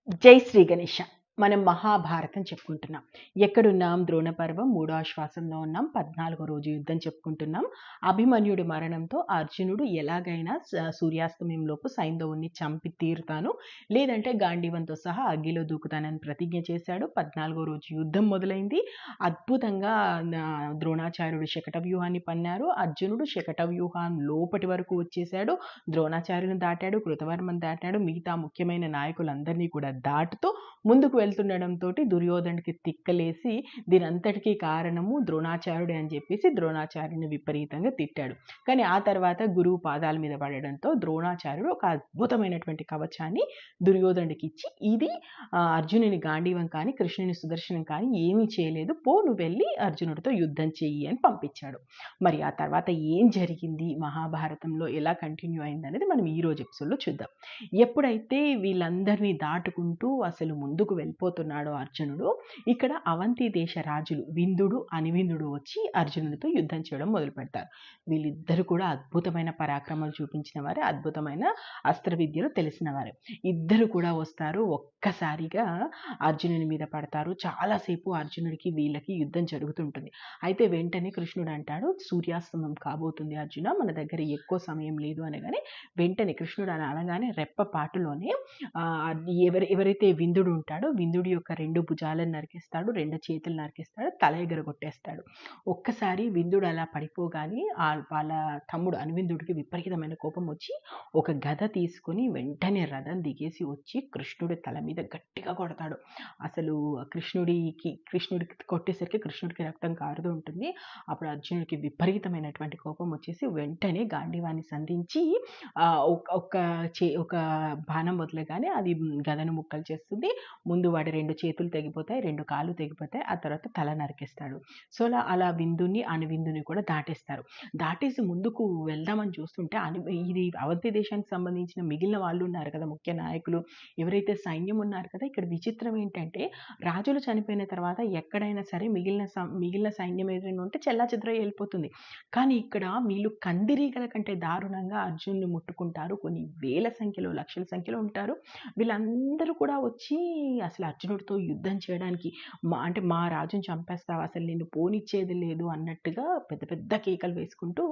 జై శ్రీ గణేష. మనం మహాభారతం చెప్పుకుంటున్నాం. ఎక్కడున్నాం? ద్రోణ పర్వం 3వ ఆశ్వాసంలో ఉన్నాం. 14వ రోజు యుద్ధం చెప్పుకుంటున్నాం. అభిమన్యుడి మరణంతో అర్జునుడు ఎలాగైనా సూర్యాస్తమయంలోపు సైంధవుని చంపి తీరుతాను, లేదంటే గాంధీవంతో సహా అగ్గిలో దూకుతానని ప్రతిజ్ఞ చేశాడు. 14వ రోజు యుద్ధం మొదలైంది. అద్భుతంగా ద్రోణాచార్యుడు శకట వ్యూహాన్ని పన్నారు. అర్జునుడు శకట వ్యూహం లోపటి వరకు వచ్చేశాడు. ద్రోణాచార్యుని దాటాడు, కృతవర్మను దాటాడు, మిగతా ముఖ్యమైన నాయకులందరినీ కూడా దాటుతూ ముందుకు వెళ్తుండడంతో దుర్యోధనుడికి తిక్కలేసి దీనంతటికీ కారణము ద్రోణాచార్యుడే అని చెప్పేసి ద్రోణాచార్యుని విపరీతంగా తిట్టాడు. కానీ ఆ తర్వాత గురువు పాదాల మీద పడడంతో ద్రోణాచార్యుడు ఒక అద్భుతమైనటువంటి కవచాన్ని దుర్యోధనుడికి ఇచ్చి, ఇది అర్జునుని గాంధీవం కానీ కృష్ణుని సుదర్శనం కానీ ఏమీ చేయలేదు, పో నువ్వు వెళ్ళి అర్జునుడితో యుద్ధం చెయ్యి అని పంపించాడు. మరి ఆ తర్వాత ఏం జరిగింది, మహాభారతంలో ఎలా కంటిన్యూ అయింది అనేది మనం ఈ రోజు ఎపిసోడ్లో చూద్దాం. ఎప్పుడైతే వీళ్ళందరినీ దాటుకుంటూ అసలు ముందుకు వెళ్ళిపోతున్నాడో అర్జునుడు, ఇక్కడ అవంతి దేశ రాజులు విందుడు అనివిందుడు వచ్చి అర్జునుడితో యుద్ధం చేయడం మొదలు పెడతారు. వీళ్ళిద్దరు కూడా అద్భుతమైన పరాక్రమాలు చూపించిన వారే, అద్భుతమైన అస్త్ర విద్యలు తెలిసిన వారే. ఇద్దరు కూడా వస్తారు, ఒక్కసారిగా అర్జునుని మీద పడతారు. చాలాసేపు అర్జునుడికి వీళ్ళకి యుద్ధం జరుగుతుంటుంది. అయితే వెంటనే కృష్ణుడు అంటాడు, సూర్యాస్తమం కాబోతుంది అర్జున, మన దగ్గర ఎక్కువ సమయం లేదు అనగానే వెంటనే కృష్ణుడు అని అనగానే రెప్పపాటులోనే ఎవరైతే విందుడు ఉంటాడో విందుడి యొక్క 2 భుజాలను నరికేస్తాడు, 2 చేతులు నరికేస్తాడు, తల ఎగరగొట్టేస్తాడు. ఒక్కసారి విందుడు అలా పడిపోగానే వాళ్ళ తమ్ముడు అనివిందుడికి విపరీతమైన కోపం వచ్చి ఒక గద తీసుకొని వెంటనే రథం దిగేసి వచ్చి కృష్ణుడి తల మీద గట్టిగా కొడతాడు. అసలు కృష్ణుడికి కొట్టేసరికి కృష్ణుడికి రక్తం కారుతూ ఉంటుంది. అప్పుడు అర్జునుడికి విపరీతమైనటువంటి కోపం వచ్చేసి వెంటనే గాంధీవాన్ని సంధించి ఒక బాణం వదలగానే అది గదను ముక్కలు చేస్తుంది. ముందు వాడి 2 చేతులు తెగిపోతాయి, 2 కాళ్ళు తెగిపోతాయి, ఆ తర్వాత తల నరికేస్తాడు. సో అలా విందుని అణువిందుని కూడా దాటేస్తారు. దాటేసి ముందుకు వెళ్దామని చూస్తుంటే ఇది అవంతి దేశానికి సంబంధించిన మిగిలిన వాళ్ళు ఉన్నారు కదా, ముఖ్య నాయకులు ఎవరైతే సైన్యం ఉన్నారు కదా, ఇక్కడ విచిత్రం ఏంటంటే రాజులు చనిపోయిన తర్వాత ఎక్కడైనా సరే మిగిలిన సైన్యం ఏదైనా ఉంటే చెల్లాచెదరై వెళ్ళిపోతుంది. కానీ ఇక్కడ వీళ్ళు కందిరీగల కంటే దారుణంగా అర్జునుని ముట్టుకుంటారు. కొన్ని వేల సంఖ్యలో లక్షల సంఖ్యలో ఉంటారు. వీళ్ళందరూ కూడా వచ్చి అసలు అర్జునుడితో యుద్ధం చేయడానికి అంటే మా రాజుని చంపేస్తావు, అసలు నేను పోనిచ్చేది లేదు అన్నట్టుగా పెద్ద పెద్ద కేకలు వేసుకుంటూ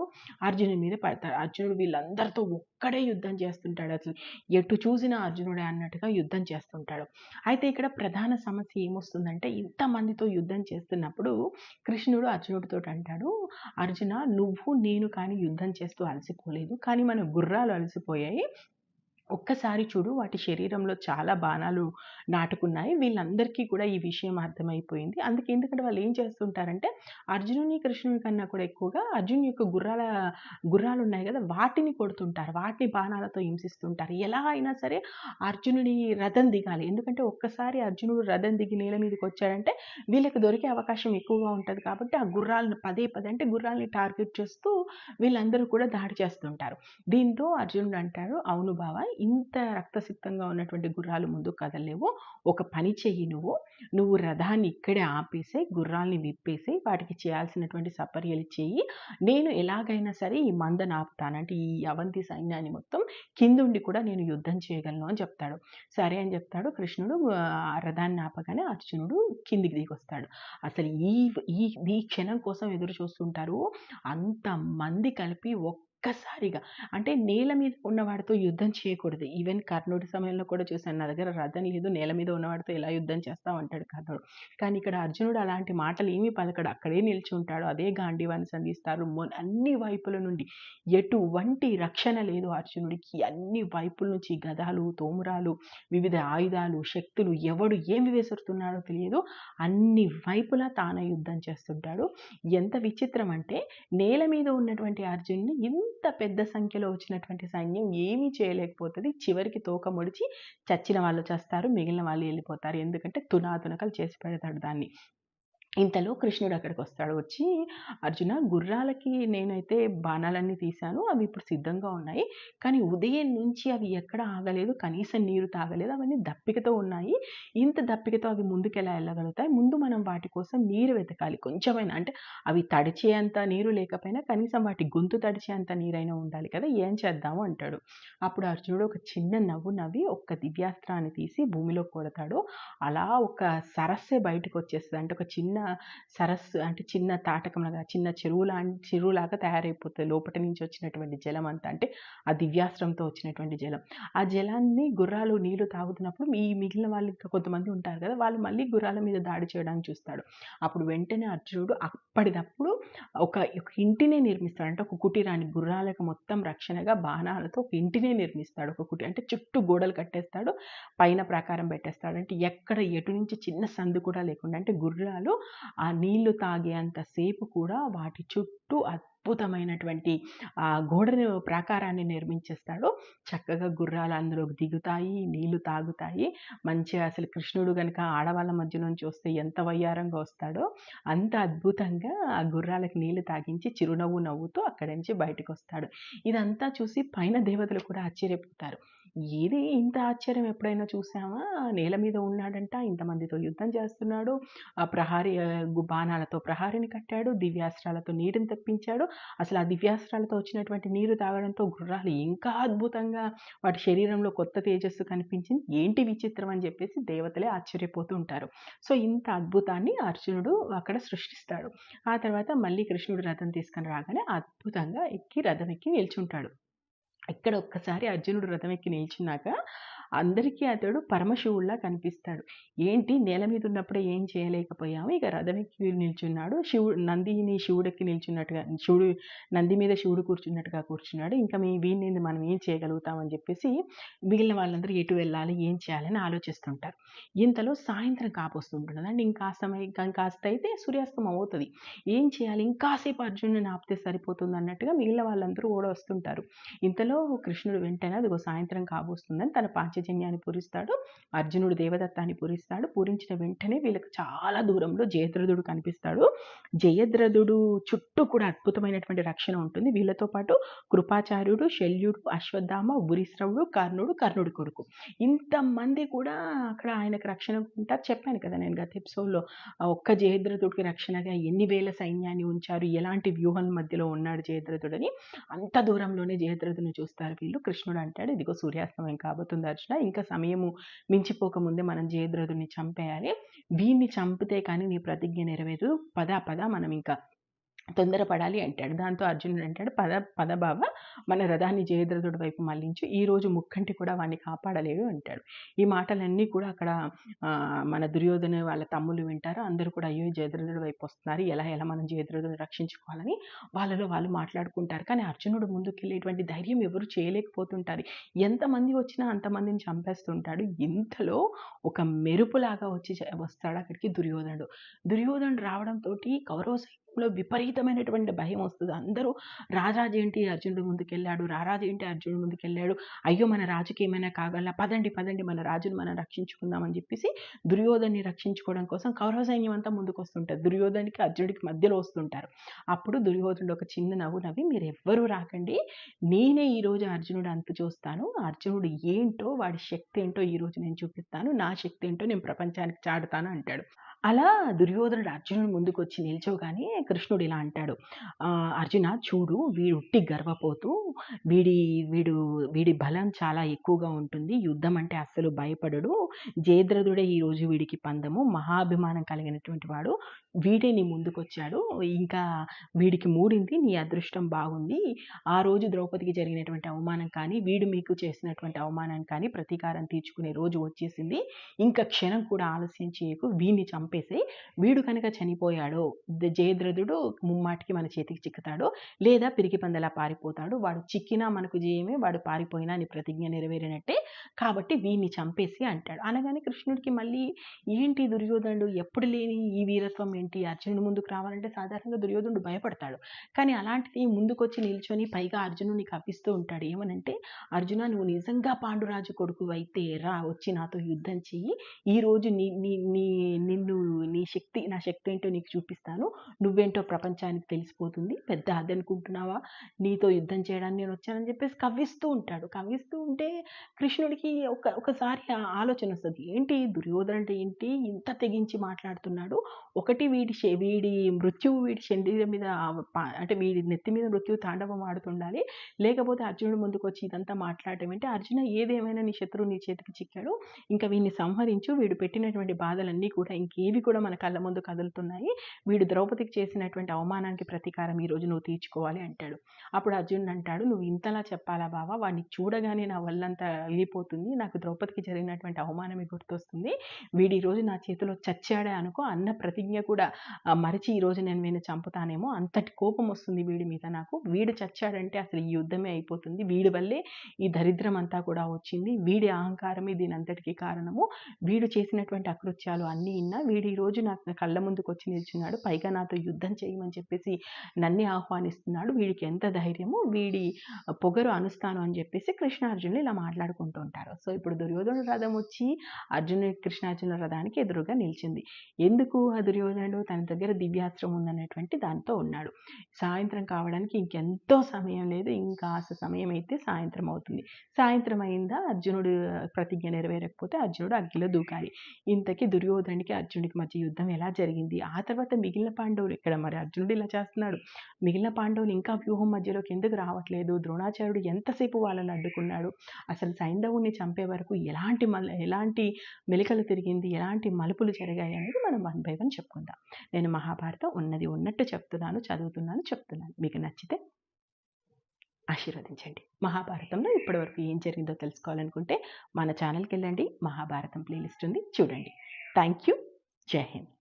అర్జునుడి మీద పడతారు. అర్జునుడు వీళ్ళందరితో ఒక్కడే యుద్ధం చేస్తుంటాడు. అసలు ఎటు చూసినా అర్జునుడే అన్నట్టుగా యుద్ధం చేస్తుంటాడు. అయితే ఇక్కడ ప్రధాన సమస్య ఏమొస్తుందంటే, ఇంతమందితో యుద్ధం చేస్తున్నప్పుడు కృష్ణుడు అర్జునుడితో అంటాడు, అర్జున నువ్వు నేను కానీ యుద్ధం చేస్తూ అలసిపోలేదు, కానీ మన గుర్రాలు అలసిపోయాయి. ఒక్కసారి చూడు, వాటి శరీరంలో చాలా బాణాలు నాటుకున్నాయి. వీళ్ళందరికీ కూడా ఈ విషయం అర్థమైపోయింది. ఎందుకంటే వాళ్ళు ఏం చేస్తుంటారంటే అర్జునుని కృష్ణుని కన్నా కూడా ఎక్కువగా అర్జునుని యొక్క గుర్రాలు ఉన్నాయి కదా, వాటిని కొడుతుంటారు, వాటిని బాణాలతో హింసిస్తుంటారు. ఎలా అయినా సరే అర్జునుడి రథం దిగాలి. ఎందుకంటే ఒక్కసారి అర్జునుడు రథం దిగి నేల మీదకి వచ్చాడంటే వీళ్ళకి దొరికే అవకాశం ఎక్కువగా ఉంటుంది. కాబట్టి ఆ గుర్రాలను పదే అంటే గుర్రాలని టార్గెట్ చేస్తూ వీళ్ళందరూ కూడా దాడి చేస్తుంటారు. దీంతో అర్జునుడు అంటాడు, అవును బావ, ఇంత రక్తసిక్తంగా ఉన్నటువంటి గుర్రాలు ముందుకు కదలలేవు. ఒక పని చెయ్యి, నువ్వు రథాన్ని ఇక్కడే ఆపేసేయి, గుర్రాల్ని విప్పేసేయి, వాటికి చేయాల్సినటువంటి సపర్యలు చెయ్యి, నేను ఎలాగైనా సరే ఈ మందను ఆపుతాను, అంటే ఈ అవంతి సైన్యాన్ని మొత్తం కిందుండి కూడా నేను యుద్ధం చేయగలను అని చెప్తాడు. సరే అని చెప్తాడు కృష్ణుడు. రథాన్ని ఆపగానే అర్జునుడు కిందికి దిగొస్తాడు. అసలు ఈ ఈ క్షణం కోసం ఎదురు చూస్తుంటారు అంతమంది కలిపి ఒక్కసారిగా. అంటే నేల మీద ఉన్నవాడితో యుద్ధం చేయకూడదు. ఈవెన్ కర్ణుడి సమయంలో కూడా చూశాను, నా దగ్గర రథం లేదు, నేల మీద ఉన్నవాడితో ఎలా యుద్ధం చేస్తావు అంటాడు కర్ణుడు. కానీ ఇక్కడ అర్జునుడు అలాంటి మాటలు ఏమీ పలకడు, అక్కడే నిల్చుంటాడు. అదే గాంధీవాన్ని సంధిస్తారు. అన్ని వైపుల నుండి ఎటువంటి రక్షణ లేదు అర్జునుడికి. అన్ని వైపుల నుంచి గదాలు, తోమురాలు, వివిధ ఆయుధాలు, శక్తులు, ఎవడు ఏమి విసురుతున్నాడో తెలియదు, అన్ని వైపులా తానే యుద్ధం చేస్తుంటాడు. ఎంత విచిత్రం అంటే నేల మీద ఉన్నటువంటి అర్జున్ని ఇంత పెద్ద సంఖ్యలో వచ్చినటువంటి సైన్యం ఏమీ చేయలేకపోతుంది. చివరికి తోక ముడిచి చచ్చిన వాళ్ళు చేస్తారు, మిగిలిన వాళ్ళు వెళ్ళిపోతారు. ఎందుకంటే తునాతునకలు చేసి పెడతాడు దాన్ని. ఇంతలో కృష్ణుడు అక్కడికొస్తాడు. వచ్చి, "అర్జున, గుర్రాలకి నేనైతే బాణాలన్నీ తీశాను. అవి ఇప్పుడు సిద్ధంగా ఉన్నాయి. కానీ ఉదయం నుంచి అవి ఎక్కడ ఆగలేదు. కనీసం నీరు తాగలేదు. అవన్నీ దప్పికతో ఉన్నాయి. ఇంత దప్పికతో అవి ముందుకెలా ఎళ్ళగలుగుతాయి? ముందు మనం వాటి కోసం నీరు వెతకాలి. కొంచెమైనా, అంటే అవి తడిచేంత నీరు లేకపోయినా కనీసం వాటి గొంతు తడిచేంత నీరైనా ఉండాలి కదా! ఏం చేద్దాము?" అంటాడు. అప్పుడు అర్జునుడు ఒక చిన్న నవ్వు నవ్వి ఒక్క దివ్యాస్త్రాన్ని తీసి భూమిలో కొడతాడు. అలా ఒక సరస్సే బయటకొచ్చేస్తది. అంటే ఒక చిన్న సరస్సు, అంటే చిన్న తాటకంలాగా, చిన్న చెరువులాగా తయారైపోతది. లోపటి నుంచి వచ్చినటువంటి జలం అంతా. అంటే ఆ దివ్యాస్త్రంతో వచ్చినటువంటి జలం. ఆ జలాన్ని గుర్రాలు నీళ్లు తాగుతున్నప్పుడు ఈ మిగిలిన వాళ్ళు ఇంకా కొంతమంది ఉంటారు కదా! వాళ్ళు మళ్ళీ గుర్రాల మీద దాడి చేయడానికి చూస్తాడు. అప్పుడు వెంటనే అర్జునుడు అప్పటిదప్పుడు ఒక ఇంటినే నిర్మిస్తాడు. అంటే ఒక కుటీరాన్ని, గుర్రాలకు మొత్తం రక్షణగా బాణాలతో ఒక ఇంటినే నిర్మిస్తాడు. ఒక అంటే చుట్టూ గోడలు కట్టేస్తాడు. పైన ప్రాకారం పెట్టేస్తాడు. అంటే ఎక్కడ ఎటు నుంచి చిన్న సందు కూడా లేకుండా, అంటే గుర్రాలు ఆ నీళ్లు తాగేంత సేపు కూడా వాటి చుట్టూ అద్భుతమైనటువంటి గోడను, ప్రాకారాన్ని నిర్మించేస్తాడు. చక్కగా గుర్రాలు అందులోకి దిగుతాయి, నీళ్లు తాగుతాయి. మంచిగా అసలు కృష్ణుడు గనుక ఆడవాళ్ళ మధ్య నుంచి వస్తే ఎంత వయ్యారంగా వస్తాడో అంత అద్భుతంగా ఆ గుర్రాలకు నీళ్లు తాగించి చిరునవ్వు నవ్వుతూ అక్కడి నుంచి బయటకొస్తాడు. ఇదంతా చూసి పైన దేవతలు కూడా ఆశ్చర్యపోతారు. ఏది ఇంత ఆశ్చర్యం ఎప్పుడైనా చూసామా? నేల మీద ఉన్నాడంట, ఇంతమందితో యుద్ధం చేస్తున్నాడు. బాణాలతో ప్రహారిని కట్టాడు, దివ్యాస్త్రాలతో నీరుని తెప్పించాడు. అసలు ఆ దివ్యాస్త్రాలతో వచ్చినటువంటి నీరు తాగడంతో గుర్రాలు ఇంకా అద్భుతంగా వాటి శరీరంలో కొత్త తేజస్సు కనిపించింది. ఏంటి విచిత్రం అని చెప్పేసి దేవతలే ఆశ్చర్యపోతూ ఉంటారు. సో, ఇంత అద్భుతాన్ని అర్జునుడు అక్కడ సృష్టిస్తాడు. ఆ తర్వాత మళ్ళీ కృష్ణుడు రథం తీసుకొని రాగానే అద్భుతంగా రథం ఎక్కి నిల్చుంటాడు. ఇక్కడ ఒక్కసారి అర్జునుడు రథం ఎక్కి నిల్చున్నాక అందరికీ అతడు పరమశివుడిలా కనిపిస్తాడు. ఏంటి, నేల మీద ఉన్నప్పుడే ఏం చేయలేకపోయాము, ఇక రథం ఎక్కి నిల్చున్నాడు. నందిని శివుడెక్కి నిల్చున్నట్టుగా, నంది మీద శివుడు కూర్చున్నట్టుగా కూర్చున్నాడు. ఇంకా వీడిని మనం ఏం చేయగలుగుతాం అని చెప్పేసి మిగిలిన వాళ్ళందరూ ఎటు వెళ్ళాలి, ఏం చేయాలని ఆలోచిస్తుంటారు. ఇంతలో సాయంత్రం కాపొస్తుంటున్నది. అంటే ఇంకాస్త అయితే సూర్యాస్తమం అవుతది. ఏం చేయాలి, ఇంకాసేపు అర్జునుడిని ఆపితే సరిపోతుంది అన్నట్టుగా మిగిలిన వాళ్ళందరూ కూడా వస్తుంటారు. ఇంతలో కృష్ణుడు వెంటనే అదిగో సాయంత్రం కాబోస్తుందని తన పాంచజన్యాన్ని పూరిస్తాడు. అర్జునుడు దేవదత్తాన్ని పూరిస్తాడు. పూరించిన వెంటనే వీళ్ళకి చాలా దూరంలో జయద్రథుడు కనిపిస్తాడు. జయద్రథుడు చుట్టూ కూడా అద్భుతమైనటువంటి రక్షణ ఉంటుంది. వీళ్ళతో పాటు కృపాచార్యుడు, శల్యుడు, అశ్వత్థామ, ఉరిశ్రవుడు, కర్ణుడి కొడుకు, ఇంతమంది కూడా అక్కడ ఆయనకు రక్షణ ఉంటారు. చెప్పాను కదా నేను గత ఎపిసోడ్లో, ఒక్క జయద్రథుడికి రక్షణగా ఎన్ని వేల సైన్యాన్ని ఉంచారు, ఎలాంటి వ్యూహం మధ్యలో ఉన్నాడు జయద్రథుడని. అంత దూరంలోనే జయద్రథుని చూస్తారు వీళ్ళు. కృష్ణుడు అంటాడు, ఇదిగో సూర్యాస్తమయం కాబోతుంది అర్జున, ఇంకా సమయము మించిపోకముందే మనం జయద్రథుని చంపేయాలి. వీడిని చంపితే కానీ నీ ప్రతిజ్ఞ నెరవేరదు. పద మనం ఇంకా తొందరపడాలి అంటాడు. దాంతో అర్జునుడు అంటాడు, పద బావ, మన రథాన్ని జయద్రథుడి వైపు మళ్లించు. ఈరోజు ముక్కంటి కూడా వాడిని కాపాడలేడు అంటాడు. ఈ మాటలన్నీ కూడా అక్కడ మన దుర్యోధన వాళ్ళ తమ్ముళ్ళు వింటారు. అందరూ కూడా అయ్యో జయద్రథుడి వైపు వస్తున్నారు, ఎలా మనం జయద్రథుడిని రక్షించుకోవాలని వాళ్ళలో వాళ్ళు మాట్లాడుకుంటారు. కానీ అర్జునుడు ముందుకెళ్ళేటువంటి ధైర్యం ఎవరు చేయలేకపోతుంటారు. ఎంతమంది వచ్చినా అంతమందిని చంపేస్తుంటాడు. ఇంతలో ఒక మెరుపులాగా వస్తాడు అక్కడికి దుర్యోధనుడు. దుర్యోధనుడు రావడంతో కౌరవ సైన్యంలో విపరీతమైనటువంటి భయం వస్తుంది. అందరూ రారాజు ఏంటి అర్జునుడు ముందుకెళ్ళాడు, రారాజు ఏంటి అర్జునుడు ముందుకెళ్ళాడు, అయ్యో మన రాజుకి ఏమైనా కాగల, పదండి మన రాజును మనం రక్షించుకుందాం అని చెప్పేసి దుర్యోధన్ని రక్షించుకోవడం కోసం కౌరవ సైన్యం అంతా ముందుకు వస్తుంటారు. దుర్యోధనికి అర్జునుడికి మధ్యలో వస్తుంటారు. అప్పుడు దుర్యోధనుడు ఒక చిన్న నవ్వు నవ్వి, మీరు ఎవ్వరూ రాకండి, నేనే ఈరోజు అర్జునుడు అంతు చూస్తాను, అర్జునుడు ఏంటో, వాడి శక్తి ఏంటో ఈరోజు నేను చూపిస్తాను, నా శక్తి ఏంటో నేను ప్రపంచానికి చాటుతాను అంటాడు. అలా దుర్యోధనుడు అర్జునుడు ముందుకు వచ్చి నిల్చోగానే కృష్ణుడు ఇలా అంటాడు, అర్జున చూడు, వీడు ఉట్టి గర్వపోతూ, వీడి బలం చాలా ఎక్కువగా ఉంటుంది, యుద్ధం అంటే అస్సలు భయపడడు, జయద్రథుడే ఈరోజు వీడికి పందము, మహాభిమానం కలిగినటువంటి వాడు, వీడే నీ ముందుకొచ్చాడు, ఇంకా వీడికి మూడింది, నీ అదృష్టం బాగుంది, ఆ రోజు ద్రౌపదికి జరిగినటువంటి అవమానం కానీ, వీడు మీకు చేసినటువంటి అవమానం కానీ ప్రతీకారం తీర్చుకునే రోజు వచ్చేసింది, ఇంకా క్షణం కూడా ఆలస్యం చేయకు, వీడిని చంపేసి, వీడు కనుక చనిపోయాడో, జయద్రథుడు దుర్యోధనుడు ముమ్మాటికి మన చేతికి చిక్కుతాడు, లేదా పిరికి పందలా పారిపోతాడు. వాడు చిక్కినా మనకు జయమే, వాడు పారిపోయినా నీ ప్రతిజ్ఞ నెరవేరినట్టే, కాబట్టి వీడిని చంపేసి అంటాడు. అనగానే కృష్ణుడికి మళ్ళీ ఏంటి దుర్యోధనుడు ఎప్పుడు లేని ఈ వీరత్వం ఏంటి, అర్జునుడు ముందుకు రావాలంటే సాధారణంగా దుర్యోధనుడు భయపడతాడు. కానీ అలాంటిది ముందుకొచ్చి నిల్చొని పైగా అర్జునుడిని కవ్విస్తూ ఉంటాడు. ఏమనంటే, అర్జున నువ్వు నిజంగా పాండురాజు కొడుకు అయితే రా వచ్చి నాతో యుద్ధం చెయ్యి, ఈరోజు నీ నీ నీ నిన్ను నా శక్తి ఏంటో నీకు చూపిస్తాను, నువ్వేంటో ప్రపంచానికి తెలిసిపోతుంది, పెద్ద అదనుకుంటున్నావా, నీతో యుద్ధం చేయడానికి నేను వచ్చానని చెప్పేసి కవ్విస్తూ ఉంటాడు. కవ్విస్తూ ఉంటే కృష్ణుడికి ఒకసారి ఆలోచన వస్తుంది, ఏంటి దుర్యోధన అంటే ఏంటి ఇంత తెగించి మాట్లాడుతున్నాడు, ఒకటి వీడి మృత్యువు వీడి శరీరం మీద అంటే వీడి నెత్తి మీద మృత్యువు తాండవం ఆడుతుండాలి, లేకపోతే అర్జునుడు ముందుకు వచ్చి ఇదంతా మాట్లాడటం ఏంటి, అర్జున ఏదేమైనా నీ శత్రువు నీ చేతికి చిక్కాడు, ఇంకా వీడిని సంహరించు, వీడు పెట్టినటువంటి బాధలన్నీ కూడా ఇంకేవి కూడా మన కళ్ళ ముందు కదులుతున్నాయి, వీడు ద్రౌపదికి చేసినటువంటి అవమానానికి ప్రతీకారం ఈరోజు నువ్వు తీర్చుకోవాలి అంటాడు. అప్పుడు అర్జునుడు అంటాడు, నువ్వు ఇంతలా చెప్పాలా బావా, వాడిని చూడగానే నా వల్లంతా వెళ్ళిపోతుంది, నాకు ద్రౌపదికి జరిగినటువంటి అవమానమే గుర్తొస్తుంది, వీడు ఈరోజు నా చేతిలో చచ్చాడే అనుకో, అన్న ప్రతిజ్ఞ కూడా మరిచి ఈరోజు నేను వీడిని చంపుతానేమో, అంతటి కోపం వస్తుంది వీడి మీద నాకు, వీడు చచ్చాడంటే అసలు ఈ యుద్ధమే అయిపోతుంది, వీడి వల్లే ఈ దరిద్రం అంతా కూడా వచ్చింది, వీడి అహంకారమే దీని అంతటికీ కారణము, వీడు చేసినటువంటి అకృత్యాలు అన్నీ ఇన్నా వీడు ఈరోజు నాకు కళ్ళ ముందుకు వచ్చి నిల్చున్నాడు, పైగా నాతో యుద్ధం చేయమని చెప్పేసి నన్నే ఆహ్వానిస్తున్నాడు, వీడికి ఎంత ధైర్యము, వీడి పొగరు అనుస్తాను అని చెప్పేసి కృష్ణార్జునులు ఇలా మాట్లాడుకుంటూ ఉంటారు. సో ఇప్పుడు దుర్యోధనుడు రథం వచ్చి కృష్ణార్జునుల రథానికి ఎదురుగా నిలిచింది. ఎందుకు ఆ దుర్యోధనుడు తన దగ్గర దివ్యాస్త్రం ఉందనేటువంటి దాంతో ఉన్నాడు. సాయంత్రం కావడానికి ఇంకెంతో సమయం లేదు, ఇంకా సమయం అయితే సాయంత్రం అవుతుంది. సాయంత్రం అయిందా, అర్జునుడు ప్రతిజ్ఞ నెరవేరకపోతే అర్జునుడు అగ్గిలో దూకాలి. ఇంతకీ దుర్యోధనుడికి అర్జునుడికి మధ్య యుద్ధం ఎలా జరిగింది, ఆ తర్వాత మిగిలిన పాండవులు ఇక్కడ, మరి అర్జునుడు ఇలా చేస్తున్నాడు, మిగిలిన పాండవులు ఇంకా వ్యూహం మధ్యలోకి ఎందుకు రావట్లేదు, ద్రోణాచార్యుడు ఎంతసేపు వాళ్ళని అడ్డుకున్నాడు, అసలు సైంధవుని చంపే వరకు ఎలాంటి మెలికలు తిరిగింది, ఎలాంటి మలుపులు జరిగాయి అనేది మనం 1 by 1 చెప్పుకుందాం. నేను మహాభారతం ఉన్నది ఉన్నట్టు చెప్తున్నాను, చెప్తున్నాను. మీకు నచ్చితే ఆశీర్వదించండి. మహాభారతంలో ఇప్పటివరకు ఏం జరిగిందో తెలుసుకోవాలనుకుంటే మన ఛానల్కి వెళ్ళండి, మహాభారతం ప్లేలిస్ట్ ఉంది, చూడండి. Thank you. జై హింద్.